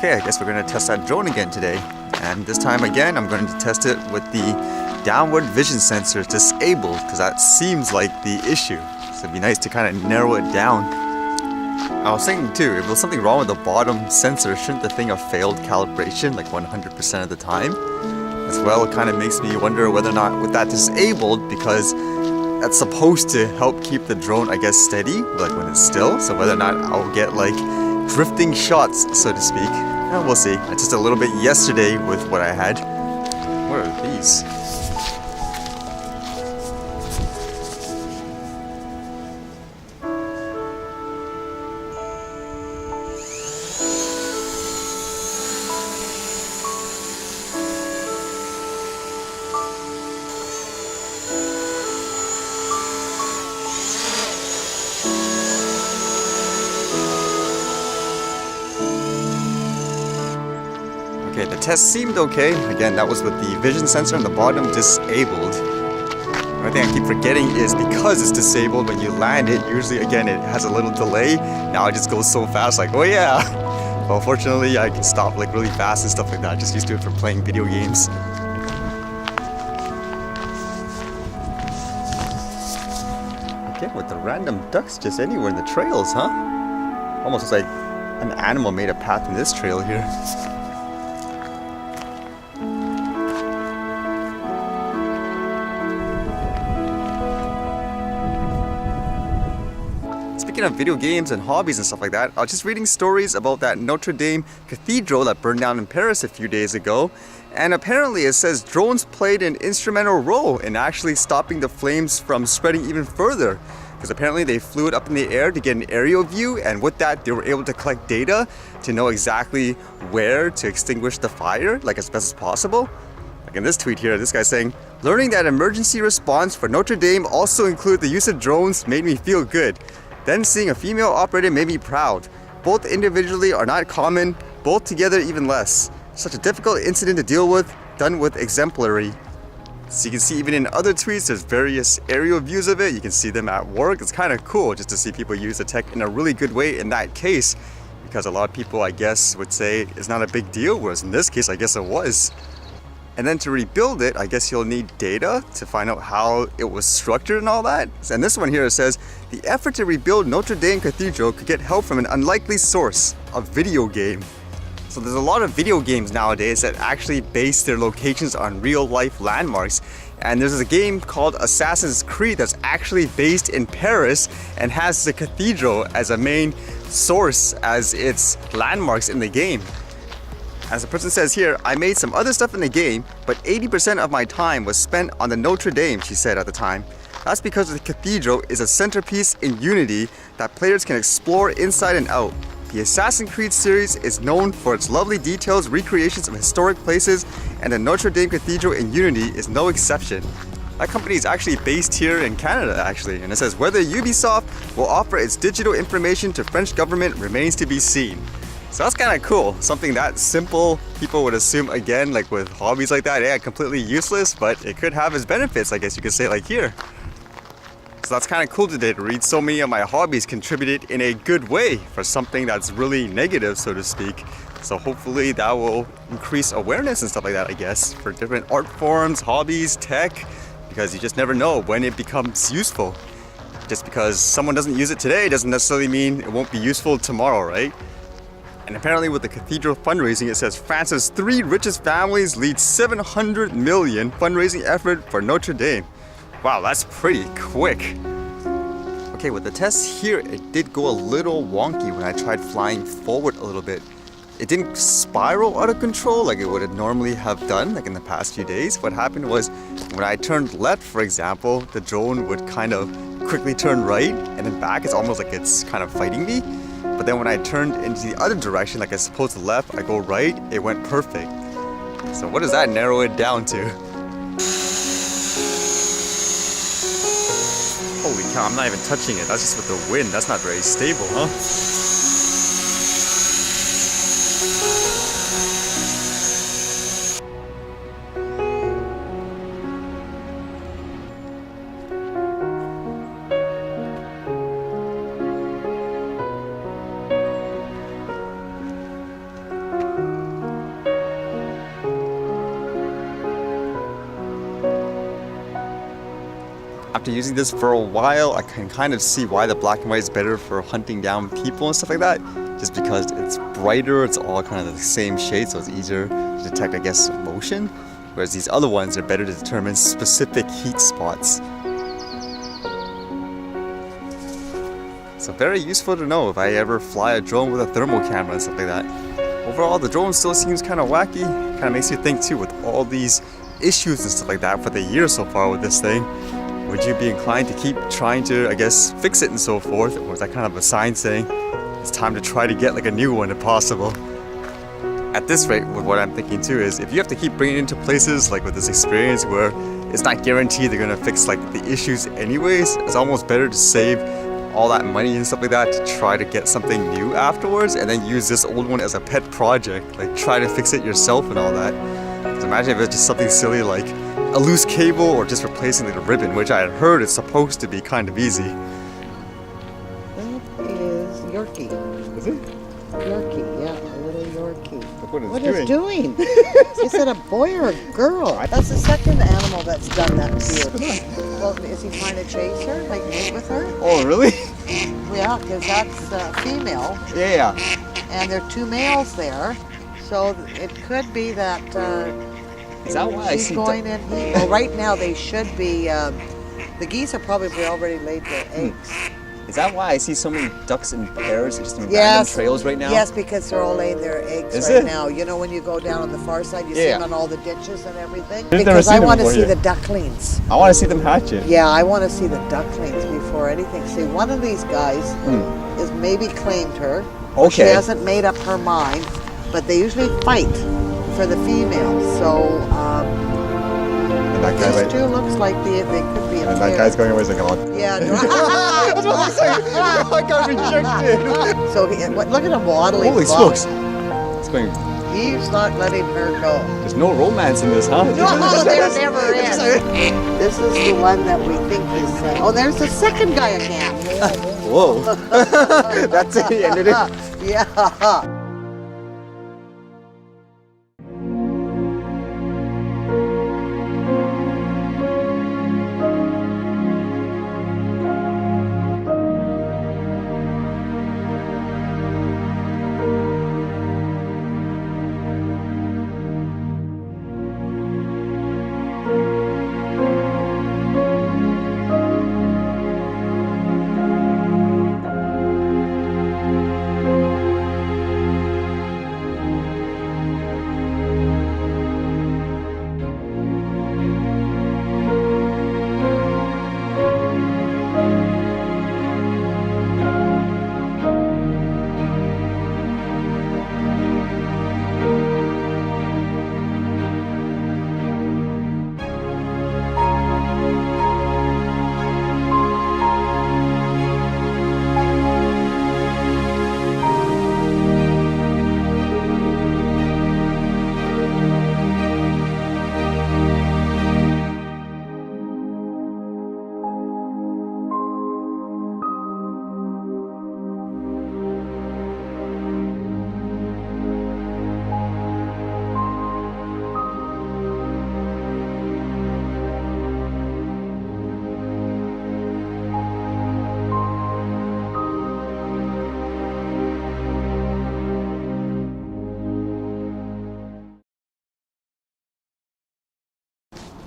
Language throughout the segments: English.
Okay, I guess we're going to test that drone again today. And this time again, I'm going to test it with the downward vision sensor disabled, because that seems like the issue. So it'd be nice to kind of narrow it down. I was thinking too, if there's something wrong with the bottom sensor, shouldn't the thing have failed calibration like 100% of the time? As well, it kind of makes me wonder whether or not with that disabled, because that's supposed to help keep the drone, I guess, steady, like when it's still. So whether or not I'll get like drifting shots, so to speak. We'll see. I tested a little bit yesterday with what I had. What are these? Okay, the test seemed okay. Again, that was with the vision sensor on the bottom disabled. One thing I keep forgetting is because it's disabled, when you land it, usually again it has a little delay. Now it just goes so fast, like, oh yeah. Well, fortunately I can stop like really fast and stuff like that. Just used to it for playing video games. Okay, with the random ducks just anywhere in the trails, huh? Almost looks like an animal made a path in this trail here. Speaking of video games and hobbies and stuff like that, I was just reading stories about that Notre Dame cathedral that burned down in Paris a few days ago. And apparently it says drones played an instrumental role in actually stopping the flames from spreading even further. Because apparently they flew it up in the air to get an aerial view, and with that they were able to collect data to know exactly where to extinguish the fire, like as best as possible. Like in this tweet here, this guy's saying, "Learning that emergency response for Notre Dame also include the use of drones made me feel good. Then seeing a female operator made me proud. Both individually are not common, both together even less. Such a difficult incident to deal with, done with exemplary." So you can see even in other tweets, there's various aerial views of it. You can see them at work. It's kind of cool just to see people use the tech in a really good way in that case, because a lot of people, I guess, would say it's not a big deal, whereas in this case, I guess it was. And then to rebuild it, I guess you'll need data to find out how it was structured and all that. And this one here says, the effort to rebuild Notre Dame Cathedral could get help from an unlikely source, a video game. So there's a lot of video games nowadays that actually base their locations on real life landmarks. And there's a game called Assassin's Creed that's actually based in Paris and has the cathedral as a main source as its landmarks in the game. As the person says here, I made some other stuff in the game, but 80% of my time was spent on the Notre Dame, she said at the time. That's because the cathedral is a centerpiece in Unity that players can explore inside and out. The Assassin's Creed series is known for its lovely details, recreations of historic places, and the Notre Dame Cathedral in Unity is no exception. That company is actually based here in Canada, actually, and it says whether Ubisoft will offer its digital information to French government remains to be seen. So that's kind of cool. Something that simple, people would assume, again, like with hobbies like that, yeah, completely useless, but it could have its benefits, I guess you could say, like here. So that's kind of cool today to read so many of my hobbies contributed in a good way for something that's really negative, so to speak. So hopefully that will increase awareness and stuff like that, I guess, for different art forms, hobbies, tech, because you just never know when it becomes useful. Just because someone doesn't use it today doesn't necessarily mean it won't be useful tomorrow, right? And apparently with the cathedral fundraising, it says France's 3 richest families lead 700 million fundraising effort for Notre Dame. Wow, that's pretty quick. Okay, with the test here, it did go a little wonky when I tried flying forward a little bit. It didn't spiral out of control like it would have normally have done, like in the past few days. What happened was when I turned left, for example, the drone would kind of quickly turn right and then back. It's almost like it's kind of fighting me. But then when I turned into the other direction, like I supposed to left, I go right, it went perfect. So what does that narrow it down to? Holy cow, I'm not even touching it. That's just with the wind. That's not very stable, huh? after using this for a while, I can kind of see why the black and white is better for hunting down people and stuff like that. Just because it's brighter, it's all kind of the same shade, so it's easier to detect, I guess, motion. Whereas these other ones are better to determine specific heat spots. So very useful to know if I ever fly a drone with a thermal camera and stuff like that. Overall, the drone still seems kind of wacky. Kind of makes you think too, with all these issues and stuff like that for the year so far with this thing. Would you be inclined to keep trying to, I guess, fix it and so forth? Or is that kind of a sign saying it's time to try to get like a new one if possible? At this rate, with what I'm thinking too is, if you have to keep bringing it into places like with this experience where it's not guaranteed they're gonna fix like the issues anyways, it's almost better to save all that money and stuff like that to try to get something new afterwards and then use this old one as a pet project, like try to fix it yourself and all that. Because imagine if it's just something silly like a loose cable or just replacing like a ribbon, which I had heard is supposed to be kind of easy. That is Yorkie. Is it? Yorkie, yeah, a little Yorkie. Look what What it's doing? Is it a boy or a girl? That's the second animal that's done that to you. Well, is he trying to chase her, like mate with her? Oh, really? Yeah, because that's female, Yeah. and there are two males there, so it could be that Is that why I she's see going in. Well, right now they should be. The geese have probably already laid their eggs. Is that why I see so many ducks in pairs just in random Yes. trails right now? Yes, because they're all laying their eggs Is right it? now. You know, when you go down on the far side, you see Yeah. them on all the ditches and everything. I've never Because seen I them want to before see here. the ducklings. I want to see them hatch it. Yeah, I want to see the ducklings before anything. See, one of these guys is maybe claimed her. She Okay. hasn't made up her mind, but they usually fight for the females. So And that guy, these right? two looks like they could be a And pair. that guy's going away like, oh, Yeah. that's what I'm saying. I got rejected. So look at him waddling. Holy by. smokes. It's going, He's not letting her go. there's no romance in this, huh? No, there never is. This is the one that we think is. Oh, there's the second guy again. Whoa. That's it, he ended it. Yeah.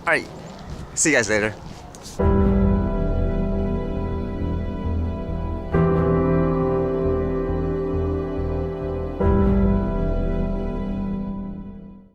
Alright, see you guys later.